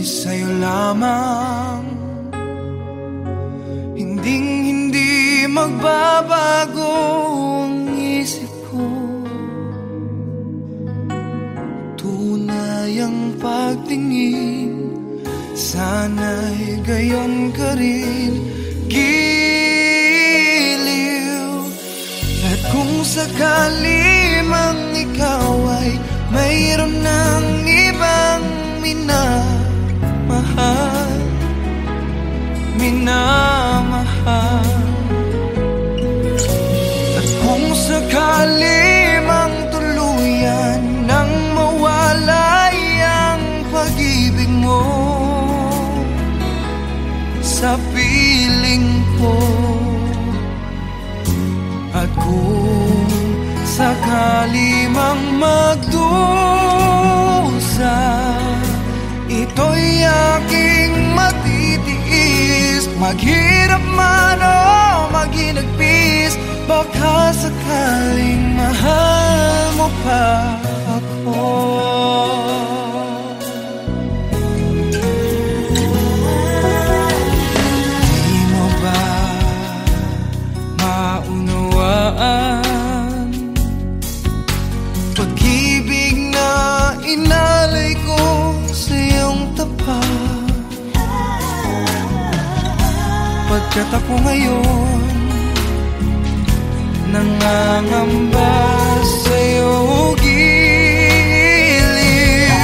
sa'yo lamang. Hindi magbabago ang isip ko. Tunay ang pagtingin, sana'y gayon ka rin. Giliw. At kung sakali mang ikaw ay mayroon ng ibang minamahal, at kung sakali mang tuluyan nang mawalay ang pag-ibig mo sa piling ko, at kung sakali mang magdusa, ito'y aking matitiis. Maghirap man o maginagpis, baka sakaling mahal mo pa ako. Di mo ba maunawaan pag-ibig na inalay ko sa iyong tapat? Pagkat ako ngayon nangangamba sa'yo, giliw.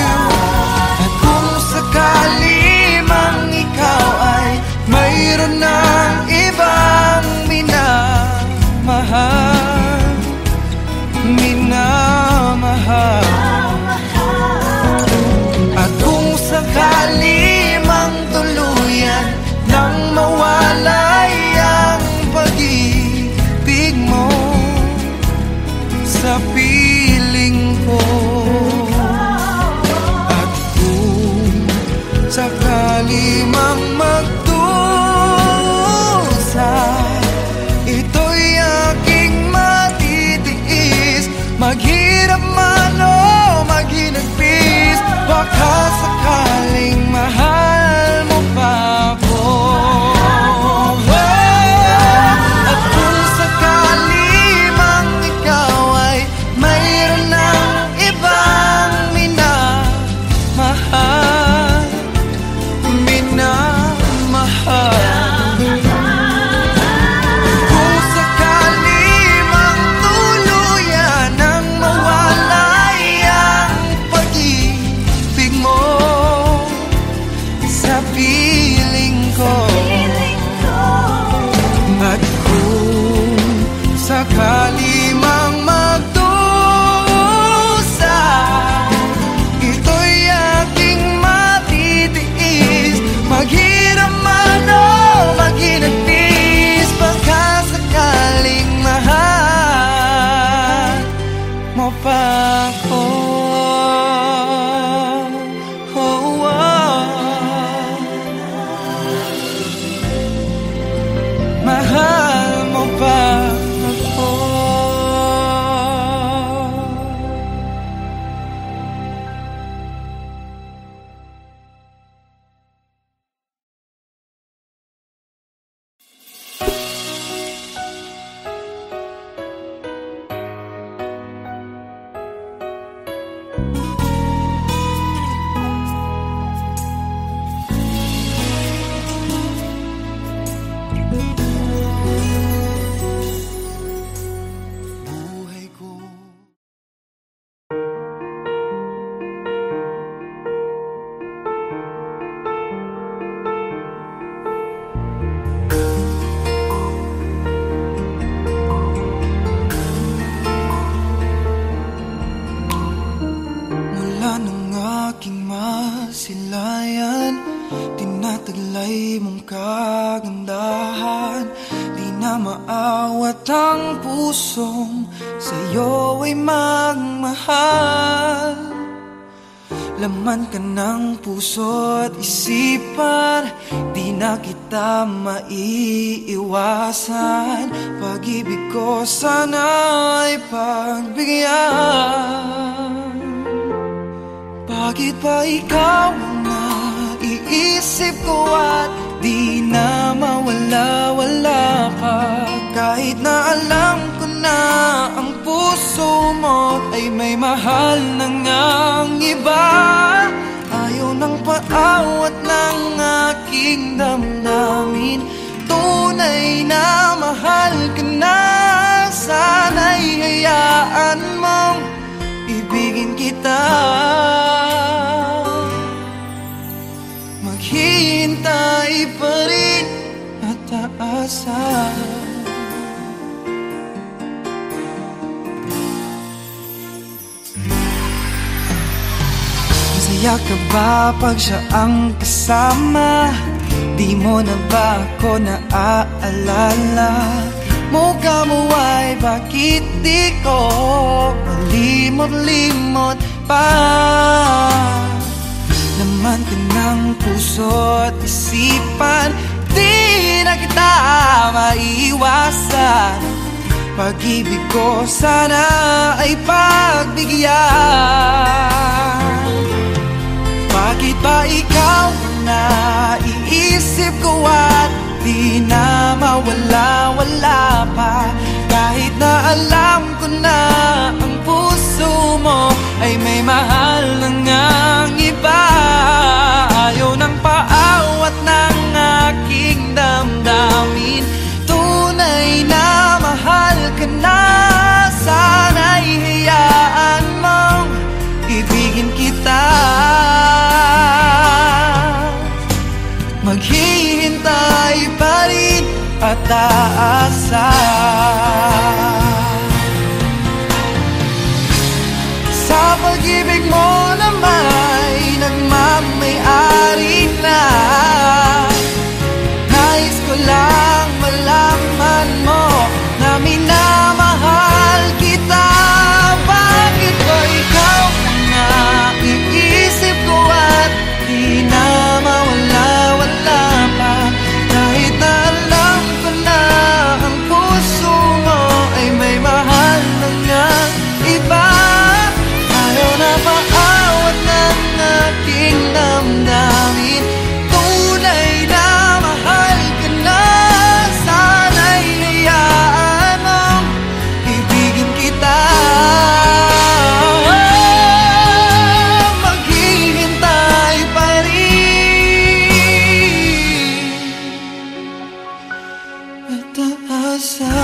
At kung sakali mang ikaw ay mayroon ng ibang minamahal, at kung sakali mang tuluyan nang mawalay ang pag-ibig mo sa piling ko, at kung sakali mang magdusa, ito'y aking matitiis. Maghirap man o maginagpis, baka sakaling mahal mo pa ako. At kung sakali mang ikaw ay mayroon ng ibang minamahal, kung sakali mang tuluyan nang mawalay ang pag-ibig mo sa piling ko, at kung sakali mang magdusa, ito'y aking matitiis. Maghirap man o maginagpis, baka sakaling mahal mo pa ako. Mahal mo pa ako. Masilayan, tinataglay mong kagandahan. Di na maawat ang pusong sa'yo ay magmahal. Laman ka ng puso't isipan, di na kita maiiwasan. Pag-ibig ko sana'y pagbigyan. Bakit ba ikaw ang naiiwan? isip ko at di na mawala-wala ka. Kahit na alam ko na ang puso mo ay may mahal na ngang iba, ayaw ng paawat ng aking damdamin. Tunay na mahal ka na, sana'y hayaan mong ibigin kita. Maghihintay pa rin at aasa. Masaya ka ba pag siya ang kasama? Di mo na ba ako naaalala? Mukha mo ay bakit di ko malimot-limot pa? Laman ka ng puso't isipan, di na kita maiiwasan. Pag-ibig ko sana ay pagbigyan. Bakit ba ikaw na iisip ko at di na mawala-wala pa? Kahit na alam ko na ang puso mo ay may mahal na ngang iba, ayaw ng paawat ng aking damdamin. Tunay na mahal ka na, sana'y hayaan mong ibigin kita. Maghihintay pa rin at aasa. Sa pag-ibig mo na may nagmamay-ari na, nais ko lang malaman mo na minamahal kita. Bakit ba ikaw na iisip ko at di na mawala-wala pa? Kahit na alam ko na ang puso mo ay may mahal na ngang iba, ayaw na paawat ng aking damdamin. Tunay na mahal ka na, sana'y hayaan mong ibigin kita. Maghihintay pa rin at aasa.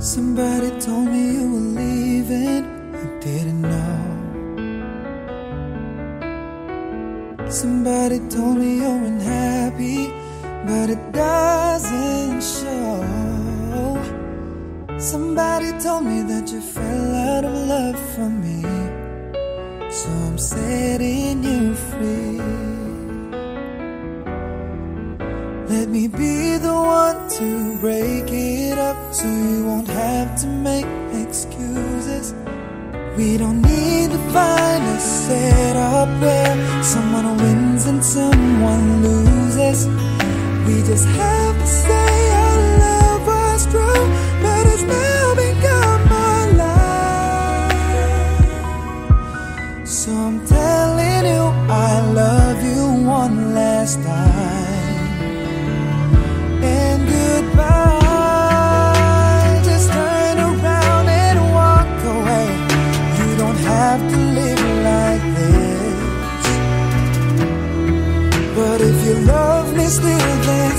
Somebody told me you were leaving, I didn't know. Somebody told me you're unhappy, but it doesn't show. Somebody told me that you fell out of love for me, so I'm setting you free. Let me be the one to break it up, so you won't have to make excuses. We don't need to find a setup where someone wins and someone loses. We just have to say our love was true, but it's now become my life. So I'm telling you I love you one last time, and goodbye. Just turn around and walk away. You don't have to live like this, but if you love me still, then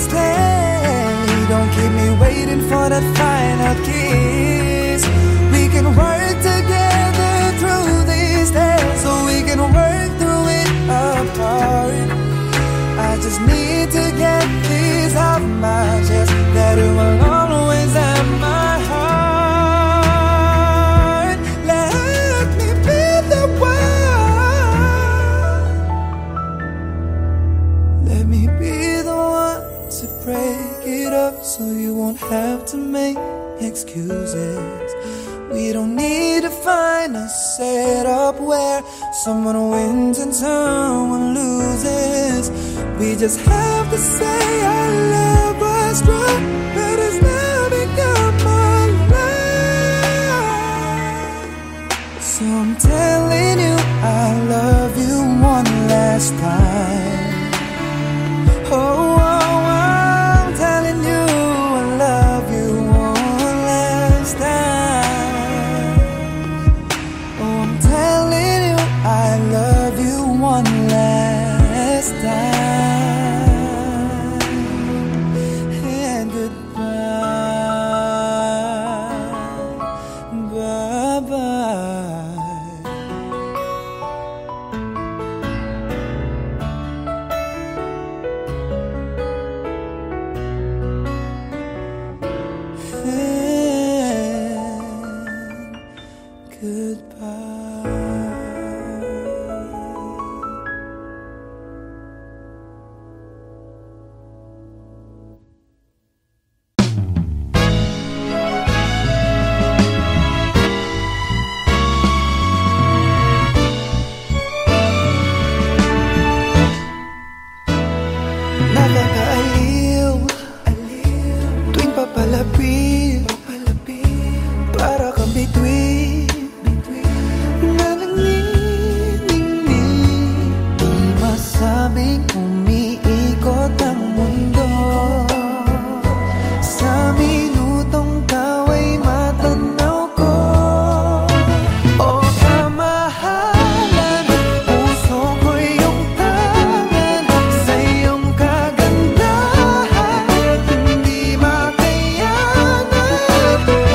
excuses. We don't need to find a setup where someone wins and someone loses. We just have to say our love was true, but it's now become my life. So I'm telling you I love you one last time. Oh, I'm telling you I love you one last time. Oh, I'm telling you I love you one last time. And goodbye, bye-bye. Nakakaaliw tuwing papalapit, para kang bituin na nanginginig. Di masabing umiikot ang mundo. Sa minutong ikaw ay matanaw ko. O kamahalan, puso ko iyong tangan. Sa iyong kagandahan, hindi makayanan.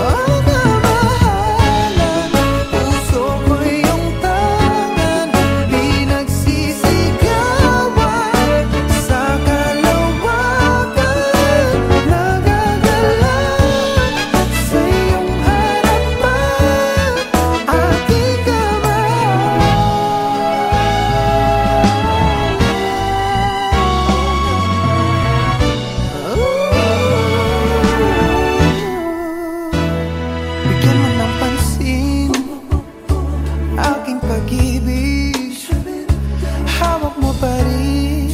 O kamahalan, puso ko iyong tangan. Pinagsisigawan sa kalawakan. Nagagalaw sa iyong harapan, aking bigyan mo ng pansin aking pag-ibig. Hawak mo pa rin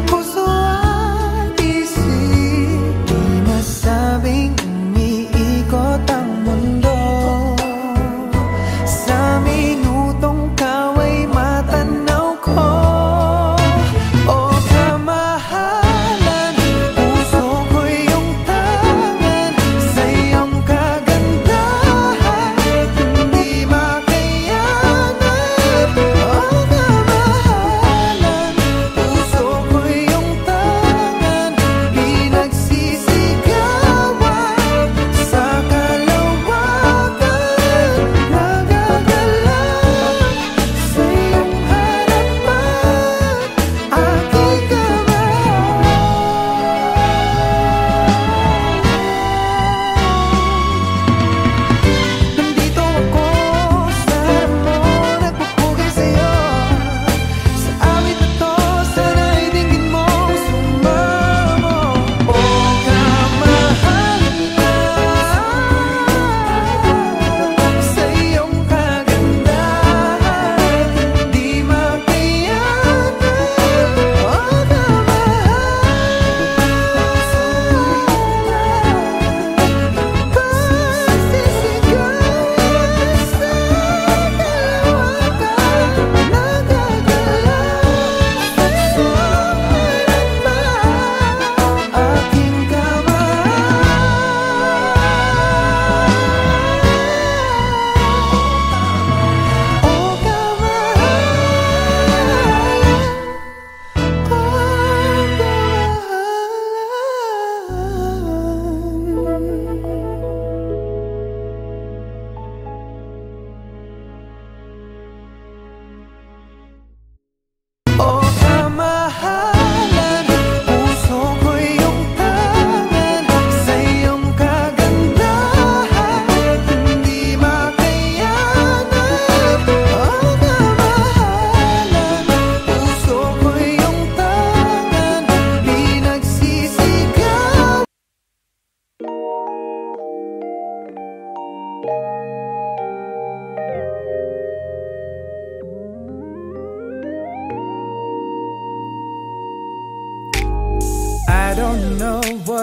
puso at isip. Di masabing umiikot ang mundo. Sa minutong ikaw ay matanaw ko. O kamahalan, puso ko iyong tangan. Sa iyong kagandahan, hindi makayanan. O kamahalan,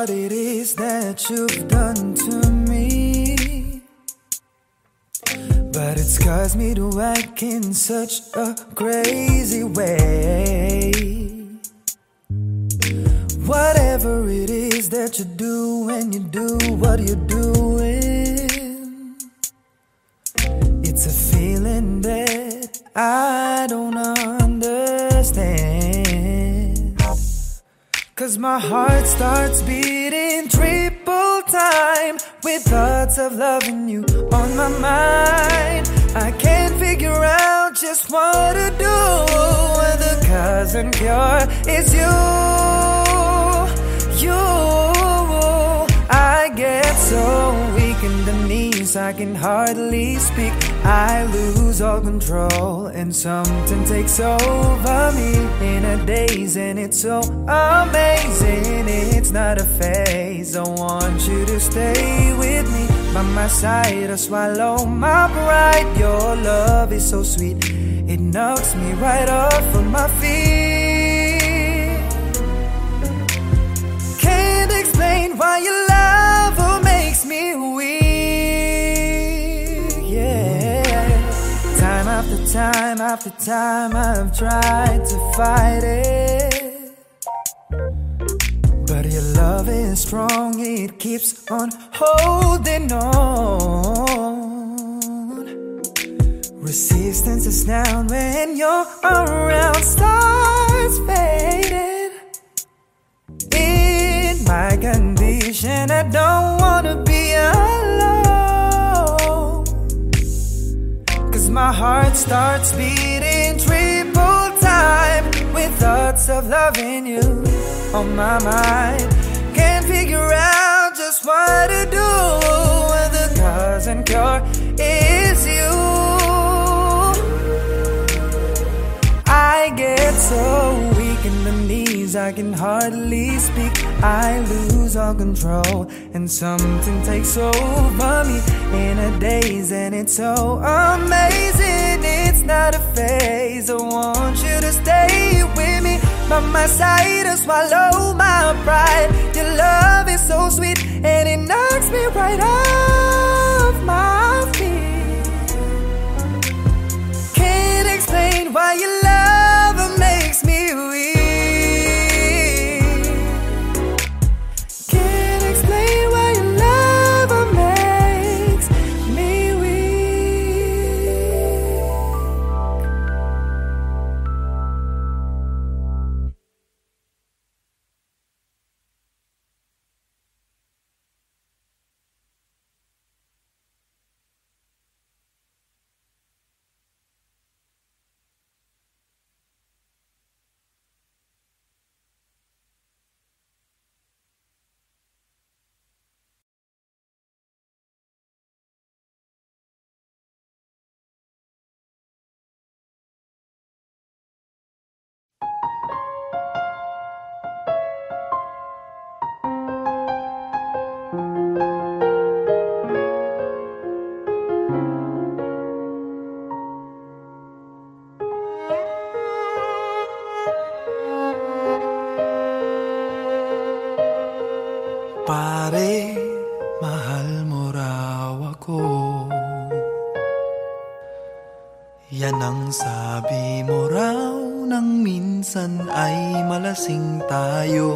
what it is that you've done to me, but it's caused me to act in such a crazy way. Whatever it is that you do when you do what you're doing, it's a feeling that I don't understand. 'Cause my heart starts beating triple time with thoughts of loving you on my mind. I can't figure out just what to do when the cause and cure is you. I get so weak in the knees, I can hardly speak. I lose all control and something takes over me in a daze, and it's so amazing. It's not a phase. I want you to stay with me by my side. I swallow my pride. Your love is so sweet, it knocks me right off of my feet. Can't explain why your love makes me weak, yeah. Time after time after time I've tried to fight it, but your love is strong, it keeps on holding on. Resistance is down when you're around, starts fading. In my condition, I don't wanna be alone, 'cause my heart starts beating triple time with thoughts of loving you on my mind. Can't figure out just what to do when the cause and cure is you. I get so weak in the knees, I can hardly speak. I lose all control and something takes over me in a daze, and it's so amazing. It's not a phase. I want you to stay with me by my side. I swallow my pride. Your love is so sweet and it knocks me right off my feet. Can't explain why your love makes me weak. Can't explain why your love makes me weak. Pare, mahal mo raw ako. Yan ang sabi mo raw nang minsan ay malasing tayo.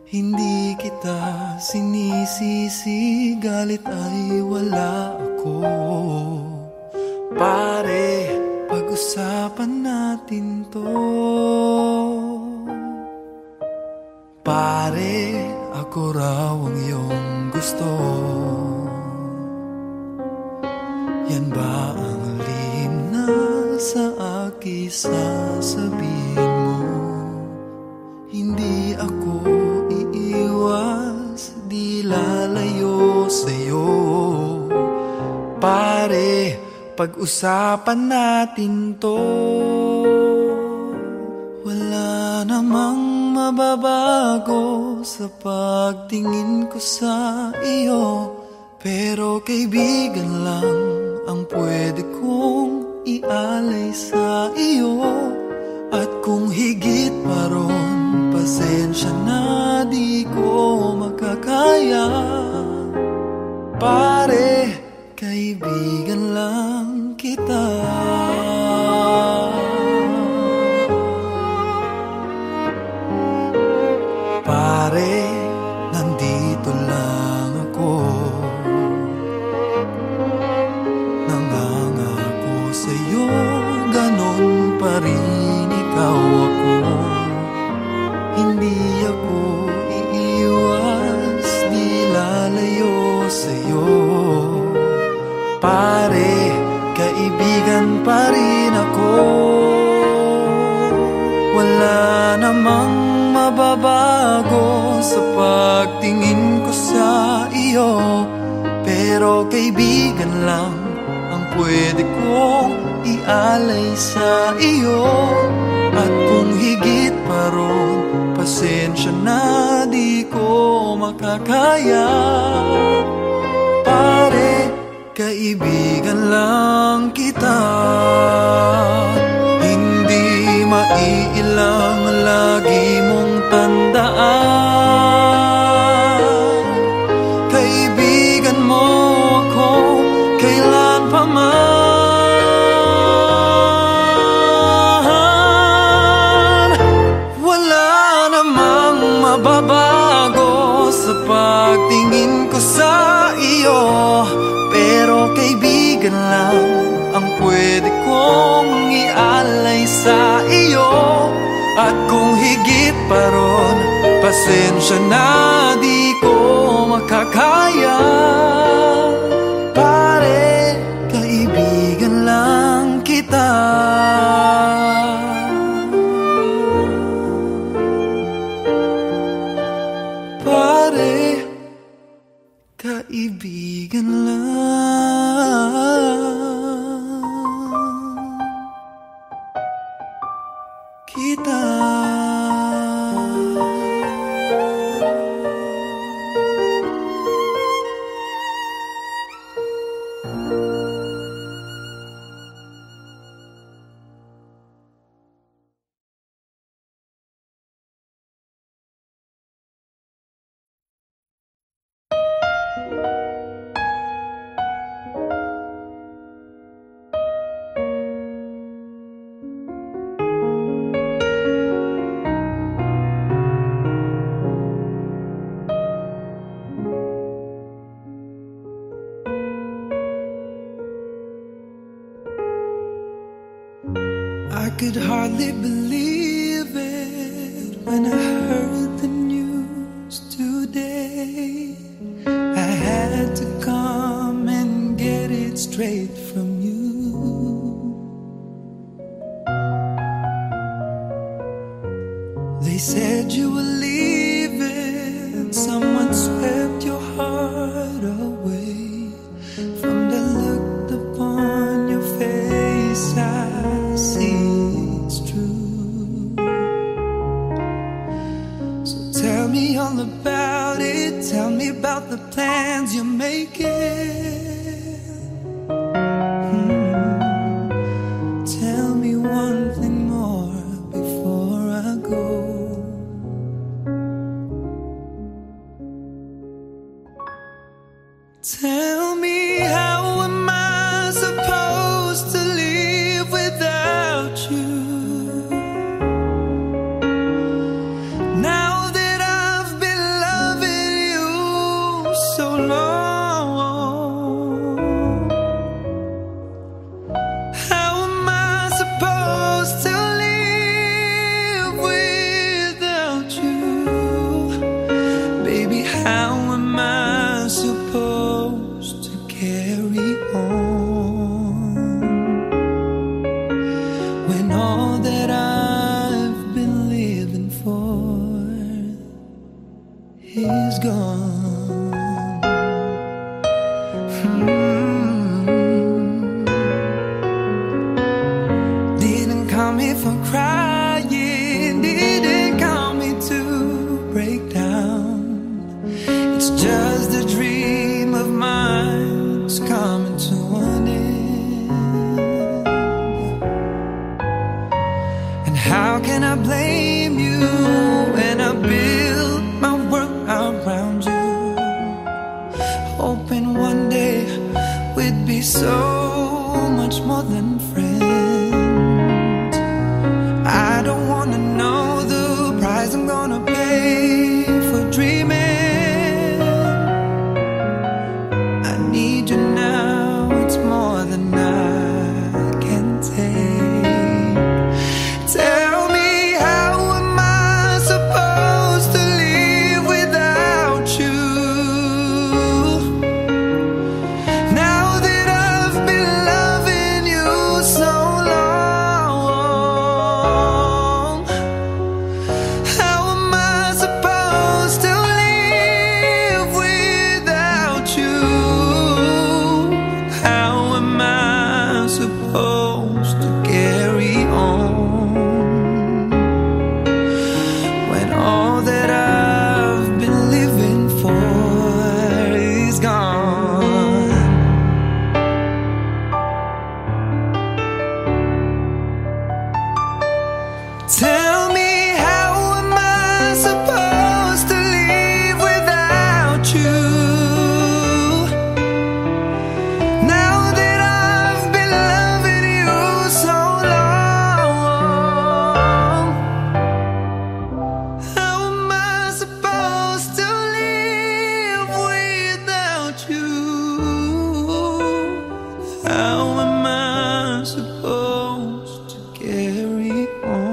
Hindi kita sinisisi, galit ay wala ako. Pare, pag-usapan natin to. Pare, ako raw ang iyong gusto. Yan ba ang lihim na sa akin sasabihin mo? Hindi ako iiwas, di lalayo sa'yo. Pare, pag-usapan natin to. Wala namang mababago sa pagtingin ko sa iyo, pero kaibigan lang ang pwede kong ialay sa iyo. At kung higit pa ron, pasensya na di ko kita. Pare, nandito lang ako, nangangako sa'yo, ganon pa rin ikaw ako. Hindi ako iiwas, di lalayo sa'yo. Pare, kaibigan pa rin ako. Wala namang mababago sa pagtingin ko sa iyo, pero kaibigan lang ang pwede kong ialay sa iyo. At kung higit pa ron, pasensya na, di ko makakaya. Pare, kaibigan lang kita. Hindi maiilang lagi mong tandaan. Kaibigan mo ako kailan pa man. Wala namang mababago sa pagtingin ko sa iyo, pero kaibigan lang ang pwede kong ialay sa iyo. At kung higit pa ron, pasensya na, di ko makakaya. Pare, kaibigan lang kita. Pare, kaibigan lang kita. I could hardly believe it when I heard the news today. I had to come and get it straight from you. They said you were leaving, someone swept your heart away. From the look upon your face, I see it's true. So tell me all about it. Tell me about the plans you're making. Tell me one thing more before I go. Tell me, how am I supposed to live without you? Now that I've been loving you so long, how am I supposed to live without you? Baby, how am I supposed to carry on when all that I've been living for is gone? Didn't come here for crying, didn't come here to break down. It's just a dream of mine, it's coming to an end. And how can I blame you when I built my world around you, hoping one day we'd be so much more than friends. I don't wanna know the price I'm gonna pay for dreaming. I need you now, it's more than I can take. Tell me, how am I supposed to live without you? Now that I've been loving you so long, how am I supposed to live without you? How am I supposed to carry on when all that I've been living for is gone? Tell me, how am I supposed to live without you? Now that I've been loving you so long, how am I supposed to live without you? How am I supposed to carry on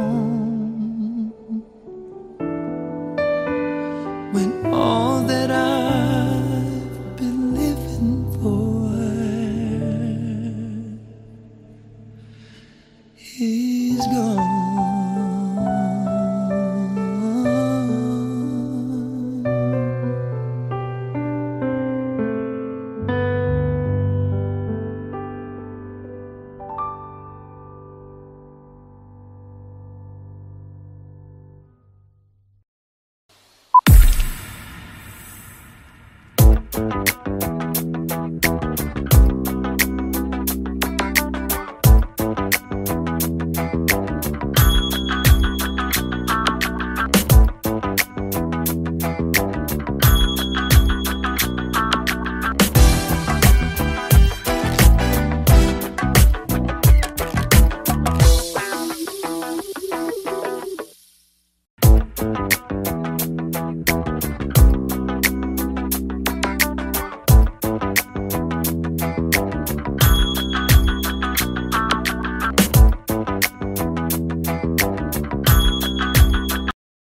when all that I've been living for is gone?